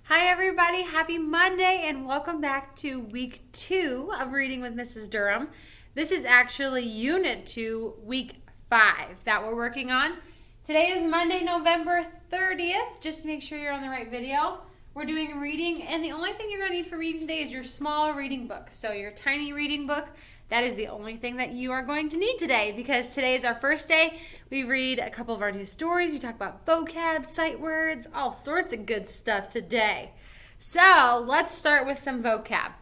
Hi everybody, happy Monday and welcome back to week 2 of Reading with Mrs. Durham. This is actually unit 2, week 5 that we're working on. Today is Monday, November 30th, just to make sure you're on the right video. We're doing reading and the only thing you're going to need for reading today is your small reading book. So your tiny reading book, that is the only thing that you are going to need today because today is our first day. We read a couple of our new stories. We talk about vocab, sight words, all sorts of good stuff today. So let's start with some vocab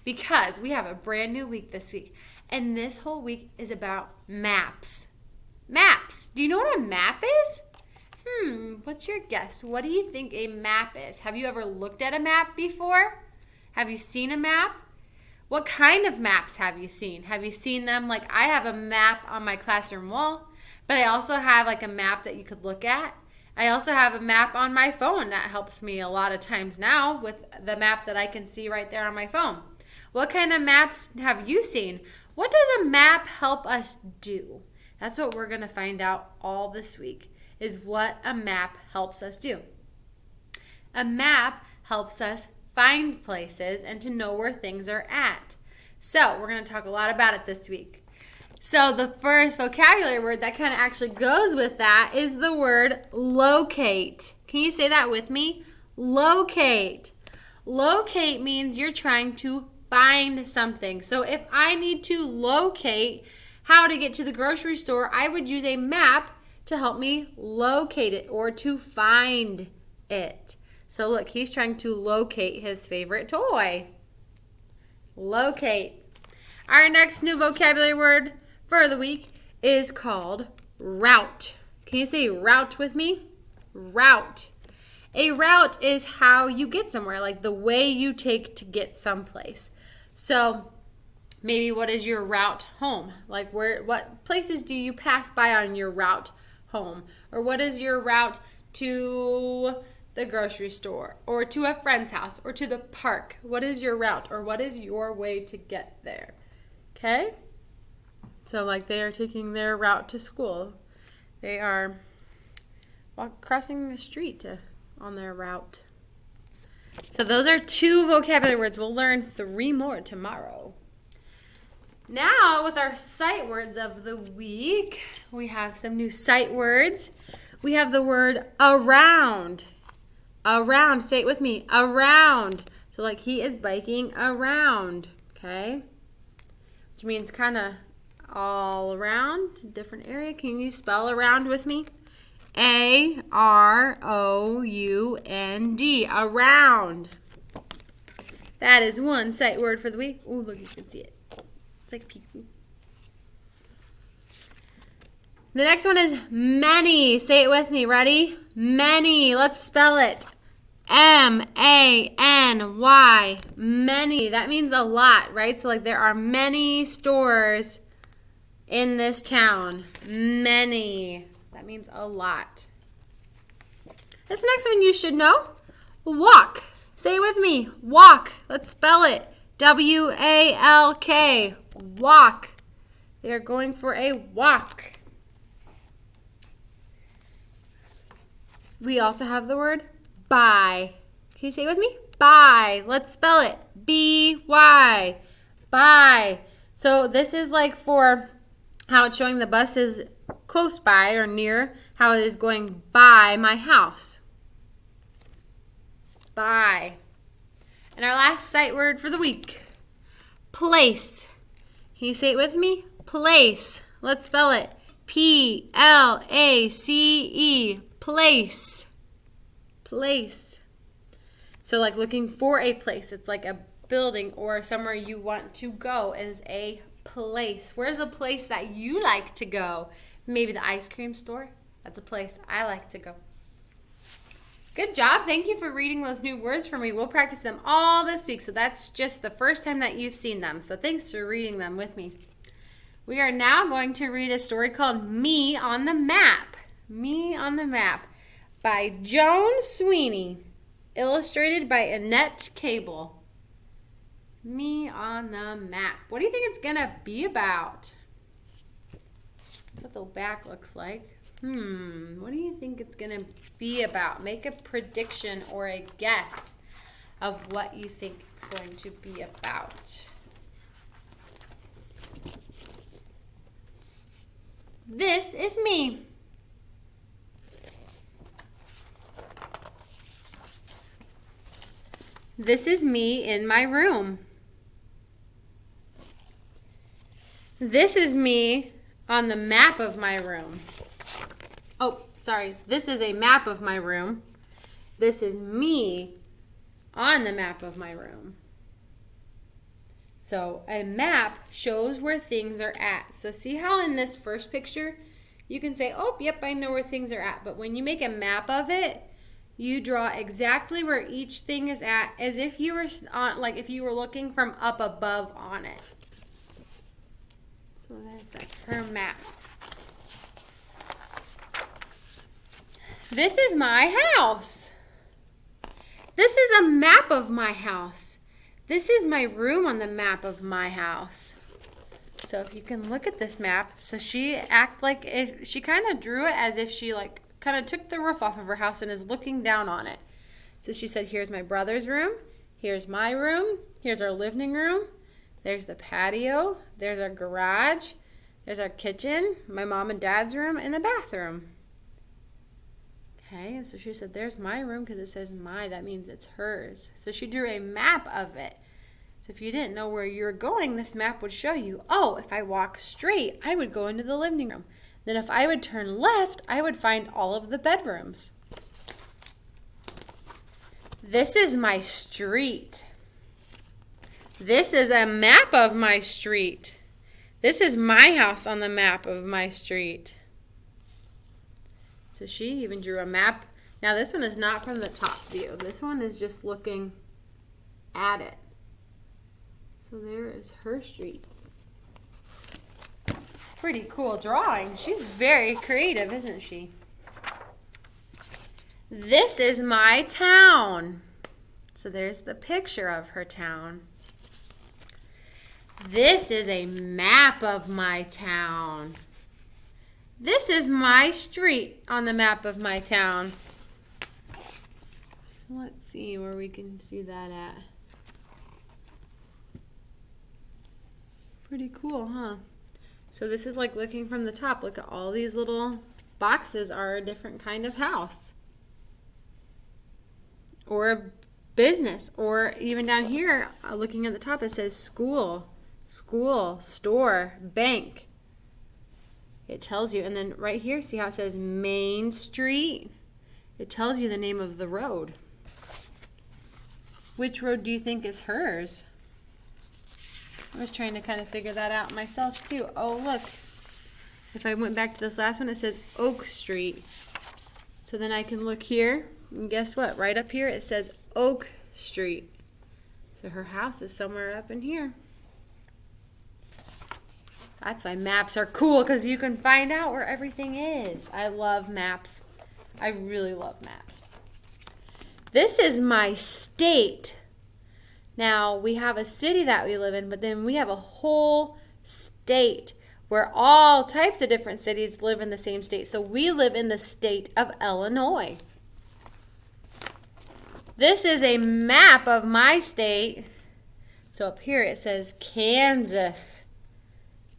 because we have a brand new week this week. And this whole week is about maps. Maps. Do you know what a map is? What's your guess? What do you think a map is? Have you ever looked at a map before? Have you seen a map? What kind of maps have you seen? Have you seen them? Like I have a map on my classroom wall, but I also have like a map that you could look at. I also have a map on my phone that helps me a lot of times now with the map that I can see right there on my phone. What kind of maps have you seen? What does a map help us do? That's what we're going to find out all this week, is what a map helps us do. A map helps us find places and to know where things are at. So we're going to talk a lot about it this week. So the first vocabulary word that kind of actually goes with that is the word locate. Can you say that with me? Locate. Locate means you're trying to find something. So if I need to locate how to get to the grocery store, I would use a map to help me locate it or to find it. So look, he's trying to locate his favorite toy. Locate. Our next new vocabulary word for the week is called route. Can you say route with me? Route. A route is how you get somewhere, like the way you take to get someplace. So maybe what is your route home? Like what places do you pass by on your route home? Or what is your route to the grocery store or to a friend's house or to the park? What is your route or what is your way to get there? Okay? So like they are taking their route to school. They are crossing the street on their route. So those are 2 vocabulary words. We'll learn 3 more tomorrow. Now with our sight words of the week, we have some new sight words. We have the word around. Around, say it with me, around. So like he is biking around, okay? Which means kind of all around, different area. Can you spell around with me? A-R-O-U-N-D, around. That is one sight word for the week. Oh, look, you can see it. It's like peekaboo. The next one is many. Say it with me. Ready? Many. Let's spell it. M-A-N-Y. Many. That means a lot, right? So like there are many stores in this town. Many. That means a lot. This next one you should know. Walk. Say it with me. Walk. Let's spell it. W-A-L-K. Walk. They are going for a walk. We also have the word buy. Can you say it with me? Buy. Let's spell it. B-Y. Buy. So this is like for how it's showing the bus is close by or near, how it is going by my house. By. And our last sight word for the week, place. Can you say it with me? Place. Let's spell it. P-L-A-C-E. Place. Place. So like looking for a place. It's like a building or somewhere you want to go is a place. Where's the place that you like to go? Maybe the ice cream store. That's a place I like to go. Good job. Thank you for reading those new words for me. We'll practice them all this week. So that's just the first time that you've seen them. So thanks for reading them with me. We are now going to read a story called Me on the Map. Me on the Map by Joan Sweeney. Illustrated by Annette Cable. Me on the Map. What do you think it's going to be about? That's what the back looks like. What do you think it's going to be about? Make a prediction or a guess. of what you think it's going to be about. This is me. This is me in my room. This is me on the map of my room. Oh, sorry. This is a map of my room. This is me on the map of my room. So a map shows where things are at. So see how in this first picture, you can say, oh, yep, I know where things are at. But when you make a map of it, you draw exactly where each thing is at, as if you were on, like if you were looking from up above on it. So there's her map. This is my house. This is a map of my house. This is my room on the map of my house. So if you can look at this map, so she she kind of drew it as if she kind of took the roof off of her house and is looking down on it. So she said, here's my brother's room, here's my room, here's our living room, there's the patio, there's our garage, there's our kitchen, my mom and dad's room, and a bathroom. Okay, and so she said, there's my room because it says my, that means it's hers. So she drew a map of it. So if you didn't know where you were going, this map would show you, oh, if I walk straight, I would go into the living room. Then if I would turn left, I would find all of the bedrooms. This is my street. This is a map of my street. This is my house on the map of my street. So she even drew a map. Now this one is not from the top view. This one is just looking at it. So there is her street. Pretty cool drawing. She's very creative, isn't she? This is my town. So there's the picture of her town. This is a map of my town. This is my street on the map of my town. So let's see where we can see that at. Pretty cool, huh? So this is like looking from the top. Look at all these little boxes are a different kind of house. Or a business. Or even down here, looking at the top, it says school, store, bank. It tells you. And then right here, see how it says Main Street? It tells you the name of the road. Which road do you think is hers? I was trying to kind of figure that out myself too. Oh, look. If I went back to this last one, it says Oak Street. So then I can look here, and guess what? Right up here, it says Oak Street. So her house is somewhere up in here. That's why maps are cool, because you can find out where everything is. I love maps. I really love maps. This is my state. Now, we have a city that we live in, but then we have a whole state where all types of different cities live in the same state. So we live in the state of Illinois. This is a map of my state. So up here it says Kansas.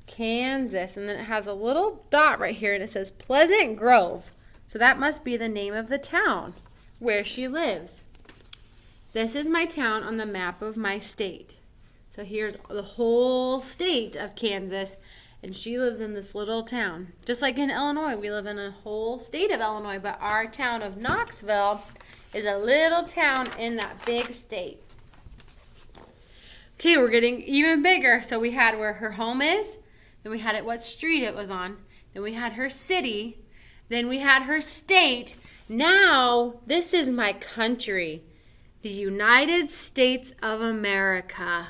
Kansas. And then it has a little dot right here and it says Pleasant Grove. So that must be the name of the town where she lives. This is my town on the map of my state. So here's the whole state of Kansas, and she lives in this little town. Just like in Illinois, we live in a whole state of Illinois, but our town of Knoxville is a little town in that big state. Okay, we're getting even bigger. So we had where her home is, then we had what street it was on, then we had her city, then we had her state. Now, this is my country. The United States of America.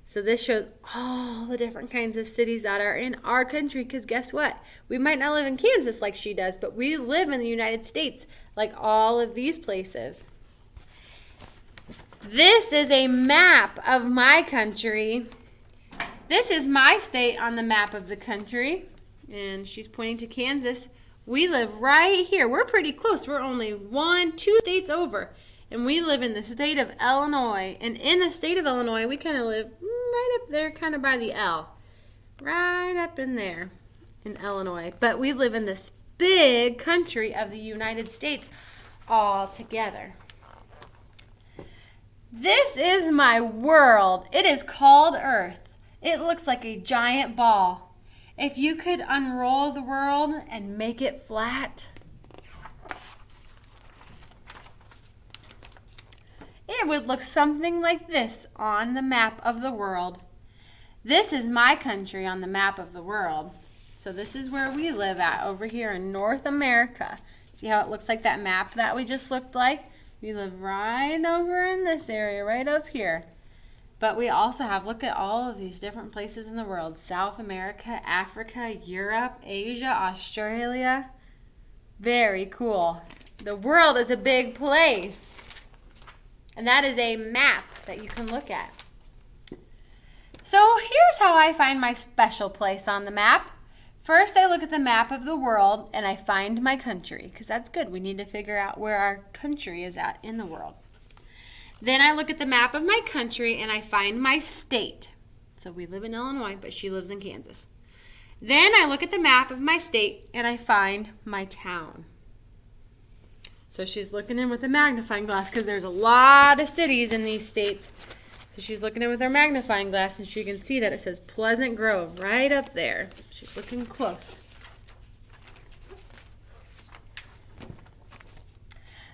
So this shows all the different kinds of cities that are in our country, because guess what? We might not live in Kansas like she does, but we live in the United States like all of these places. This is a map of my country. This is my state on the map of the country, and she's pointing to Kansas. We live right here. We're pretty close. We're only 2 states over. And we live in the state of Illinois. And in the state of Illinois, we kind of live right up there, kind of by the L. Right up in there in Illinois. But we live in this big country of the United States all together. This is my world. It is called Earth. It looks like a giant ball. If you could unroll the world and make it flat, it would look something like this on the map of the world. This is my country on the map of the world. So this is where we live at, over here in North America. See how it looks like that map that we just looked like? We live right over in this area, right up here. But we also have, look at all of these different places in the world. South America, Africa, Europe, Asia, Australia. Very cool. The world is a big place. And that is a map that you can look at. So here's how I find my special place on the map. First, I look at the map of the world and I find my country, because that's good. We need to figure out where our country is at in the world. Then I look at the map of my country and I find my state. So we live in Illinois, but she lives in Kansas. Then I look at the map of my state and I find my town. So she's looking in with a magnifying glass because there's a lot of cities in these states. So she's looking in with her magnifying glass and she can see that it says Pleasant Grove right up there. She's looking close.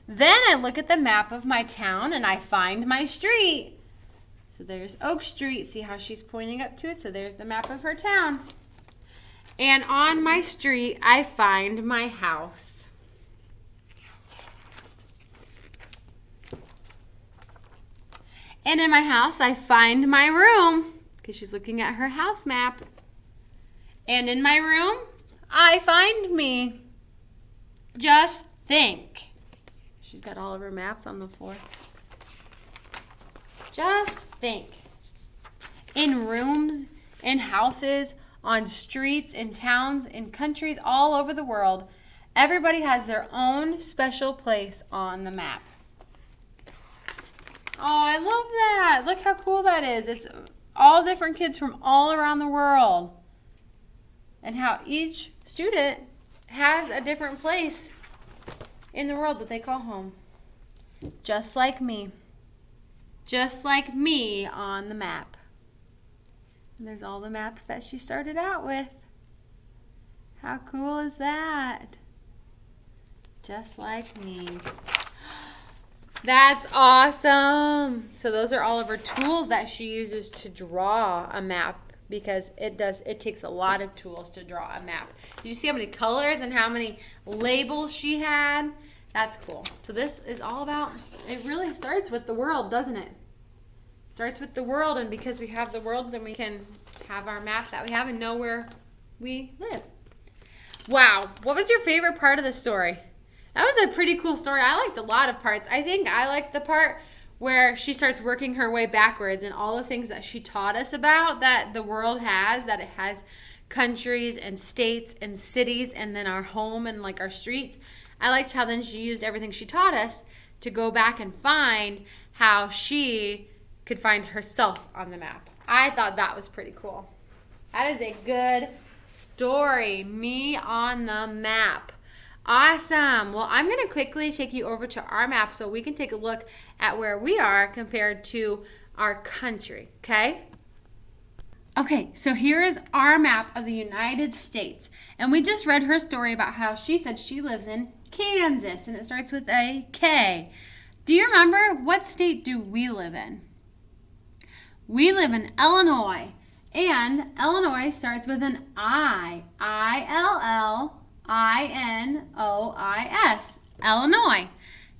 Then I look at the map of my town and I find my street. So there's Oak Street. See how she's pointing up to it? So there's the map of her town. And on my street, I find my house. And in my house, I find my room, because she's looking at her house map. And in my room, I find me. Just think. She's got all of her maps on the floor. Just think. In rooms, in houses, on streets, in towns, in countries all over the world, everybody has their own special place on the map. Oh, I love that. Look how cool that is. It's all different kids from all around the world. And how each student has a different place in the world that they call home. Just like me. Just like me on the map. And there's all the maps that she started out with. How cool is that? Just like me. That's awesome. So those are all of her tools that she uses to draw a map, because it takes a lot of tools to draw a map. Did you see how many colors and how many labels she had? That's cool. So this is all about, it really starts with the world, doesn't it? Starts with the world, and because we have the world, then we can have our map that we have and know where we live. Wow. What was your favorite part of the story? That was a pretty cool story. I liked a lot of parts. I think I liked the part where she starts working her way backwards and all the things that she taught us about that the world has, that it has countries and states and cities and then our home and like our streets. I liked how then she used everything she taught us to go back and find how she could find herself on the map. I thought that was pretty cool. That is a good story. Me on the map. Awesome. Well, I'm going to quickly take you over to our map so we can take a look at where we are compared to our country, okay? Okay, so here is our map of the United States. And we just read her story about how she said she lives in Kansas, and it starts with a K. Do you remember, what state do we live in? We live in Illinois, and Illinois starts with an I. I-L-L-I-N-O-I-S. Illinois.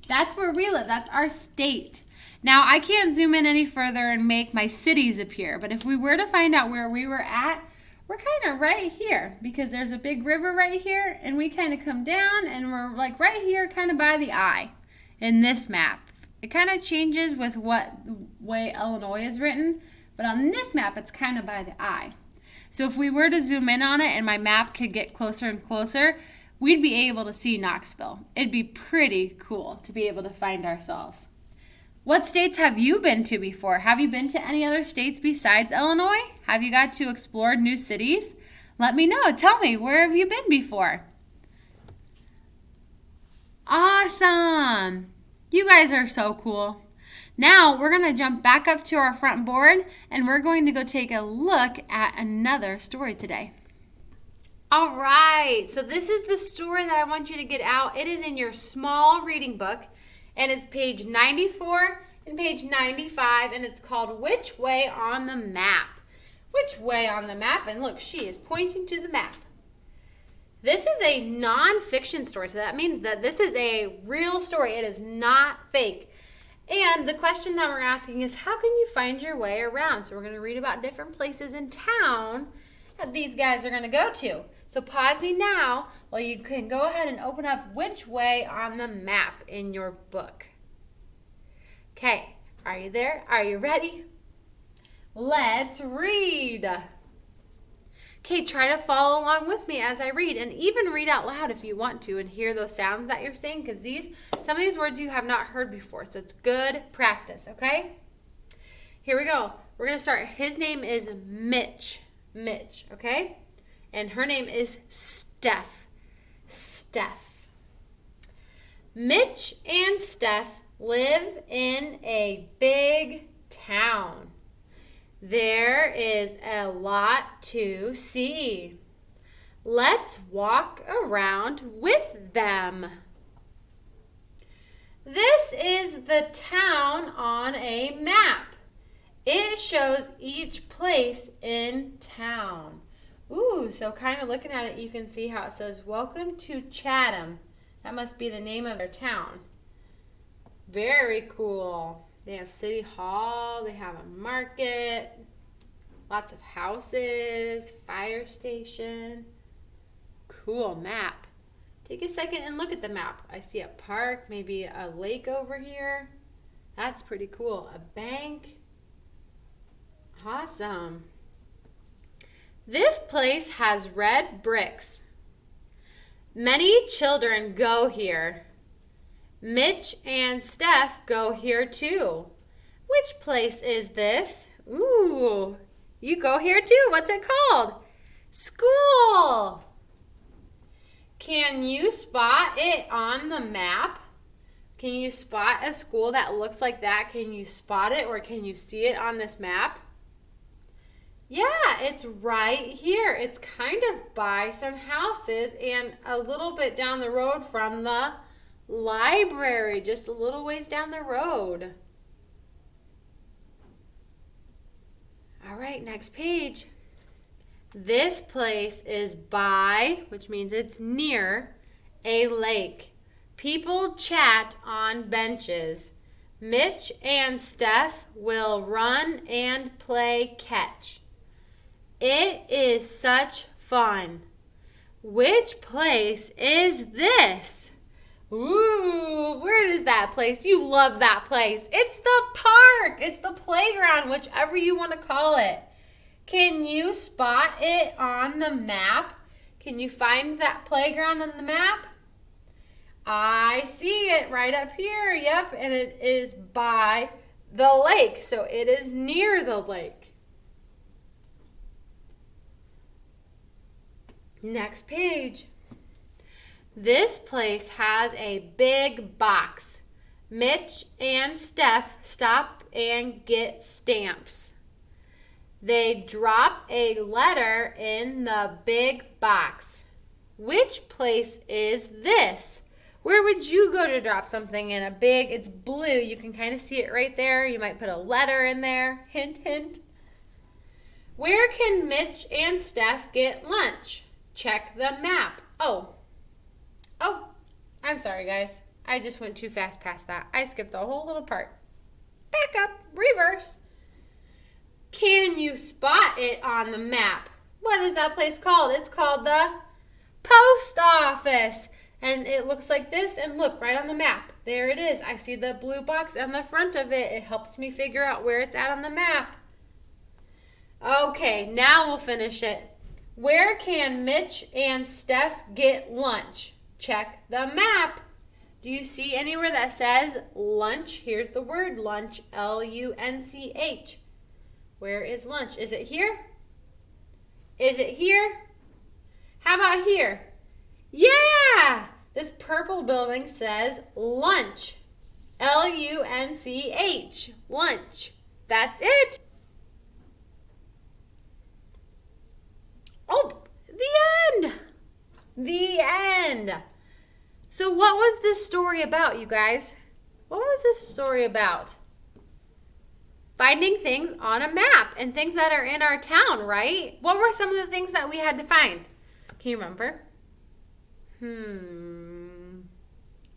That's where we live. That's our state. Now, I can't zoom in any further and make my cities appear, but if we were to find out where we were at, we're kind of right here, because there's a big river right here, and we kind of come down, and we're like right here kind of by the I in this map. It kind of changes with what way Illinois is written, but on this map, it's kind of by the I. So if we were to zoom in on it and my map could get closer and closer, we'd be able to see Knoxville. It'd be pretty cool to be able to find ourselves. What states have you been to before? Have you been to any other states besides Illinois? Have you got to explore new cities? Let me know. Tell me, where have you been before? Awesome. You guys are so cool. Now we're going to jump back up to our front board and we're going to go take a look at another story today. All right, so this is the story that I want you to get out. It is in your small reading book, and it's page 94 and page 95, and it's called Which Way on the Map? Which way on the map? And look, she is pointing to the map. This is a non-fiction story, so that means that this is a real story. It is not fake. And the question that we're asking is, how can you find your way around? So we're going to read about different places in town that these guys are going to go to. So pause me now while you can go ahead and open up Which Way on the Map in your book. Okay, are you there? Are you ready? Let's read. Okay, try to follow along with me as I read, and even read out loud if you want to and hear those sounds that you're saying, because some of these words you have not heard before, so it's good practice, okay? Here we go. We're going to start. His name is Mitch, okay? And her name is Steph. Mitch and Steph live in a big town. There is a lot to see. Let's walk around with them. This is the town on a map. It shows each place in town. Ooh, so kind of looking at it, you can see how it says, Welcome to Chatham. That must be the name of their town. Very cool. They have City Hall, they have a market, lots of houses, fire station. Cool map. Take a second and look at the map. I see a park, maybe a lake over here. That's pretty cool. A bank. Awesome. This place has red bricks. Many children go here. Mitch and Steph go here too. Which place is this? Ooh, you go here too. What's it called? School. Can you spot it on the map? Can you spot a school that looks like that? Can you spot it, or can you see it on this map? Yeah, it's right here. It's kind of by some houses and a little bit down the road from the library, just a little ways down the road. All right, next page. This place is by, which means it's near, a lake. People chat on benches. Mitch and Steph will run and play catch. It is such fun. Which place is this? Ooh, where is that place? You love that place. It's the park. It's the playground, whichever you want to call it. Can you spot it on the map? Can you find that playground on the map? I see it right up here. Yep, and it is by the lake. So it is near the lake. Next page. This place has a big box. Mitch and Steph stop and get stamps. They drop a letter in the big box. Which place is this? Where would you go to drop something in a big, it's blue, you can kind of see it right there. You might put a letter in there, hint, hint. Where can Mitch and Steph get lunch? Check the map. Oh, I'm sorry, guys. I just went too fast past that. I skipped the whole little part. Back up, reverse. Can you spot it on the map? What is that place called? It's called the post office. And it looks like this, and look, right on the map. There it is. I see the blue box on the front of it. It helps me figure out where it's at on the map. Okay, now we'll finish it. Where can Mitch and Steph get lunch? Check the map. Do you see anywhere that says lunch? Here's the word lunch, L-U-N-C-H. Where is lunch? Is it here? Is it here? How about here? Yeah! This purple building says lunch. L-U-N-C-H. Lunch. That's it. Oh, the end. The end. So what was this story about, you guys? What was this story about? Finding things on a map and things that are in our town, right? What were some of the things that we had to find? Can you remember?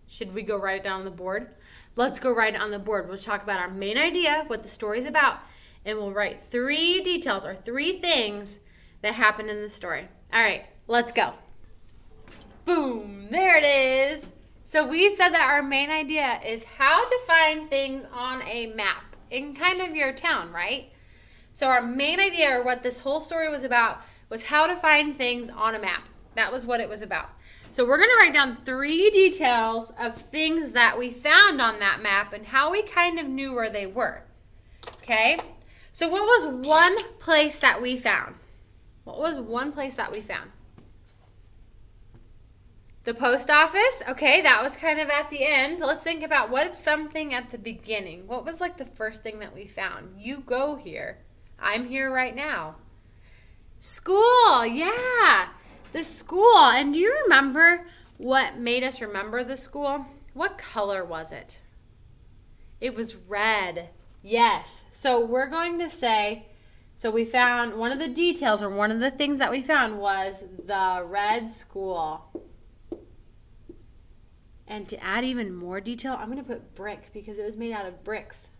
Should we go write it down on the board? Let's go write it on the board. We'll talk about our main idea, what the story's about, and we'll write 3 details or 3 things that happened in the story. All right, let's go. Boom, there it is. So we said that our main idea is how to find things on a map in kind of your town, right? So our main idea, or what this whole story was about, was how to find things on a map. That was what it was about. So we're going to write down 3 details of things that we found on that map and how we kind of knew where they were. Okay? So what was one place that we found? What was one place that we found? The post office. Okay, that was kind of at the end. Let's think about what's something at the beginning. What was like the first thing that we found? You go here. I'm here right now. School. Yeah. The school. And do you remember what made us remember the school? What color was it? It was red. Yes. So we're going to say, so we found one of the details, or one of the things that we found was the red school. And to add even more detail, I'm going to put brick because it was made out of bricks.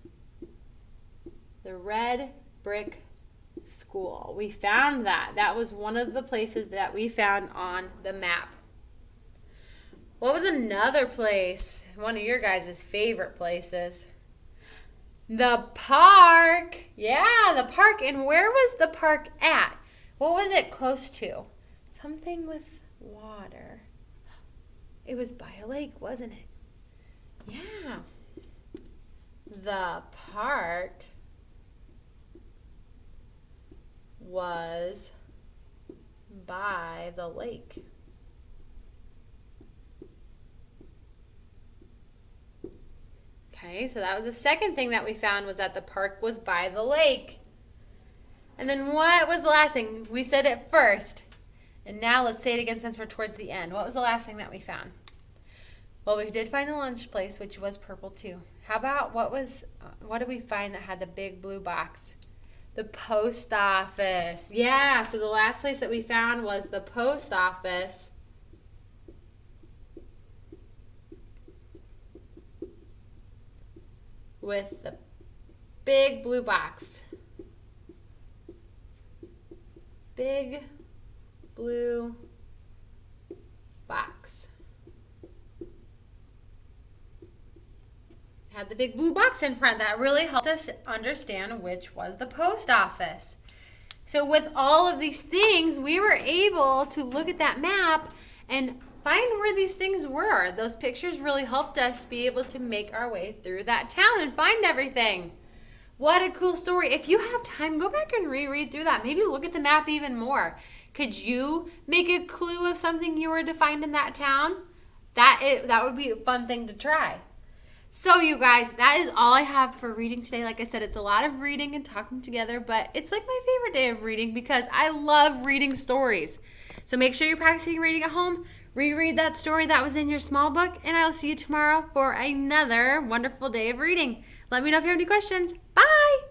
The red brick school. We found that. That was one of the places that we found on the map. What was another place? One of your guys' favorite places. The park. Yeah, the park. And where was the park at? What was it close to? Something with water. It was by a lake, wasn't it? Yeah. The park was by the lake. Okay, so that was the second thing that we found, was that the park was by the lake. And then what was the last thing? We said it first. And now let's say it again since we're towards the end. What was the last thing that we found? Well, we did find the lunch place, which was purple too. How about what did we find that had the big blue box? The post office. Yeah, so the last place that we found was the post office. With the big blue box. Big blue box. Had the big blue box in front. That really helped us understand which was the post office. So with all of these things, we were able to look at that map and find where these things were. Those pictures really helped us be able to make our way through that town and find everything. What a cool story. If you have time, go back and reread through that. Maybe look at the map even more. Could you make a clue of something you were to find in that town? That would be a fun thing to try. So you guys, that is all I have for reading today. Like I said, it's a lot of reading and talking together, but it's like my favorite day of reading because I love reading stories. So make sure you're practicing reading at home. Reread that story that was in your small book, and I'll see you tomorrow for another wonderful day of reading. Let me know if you have any questions. Bye!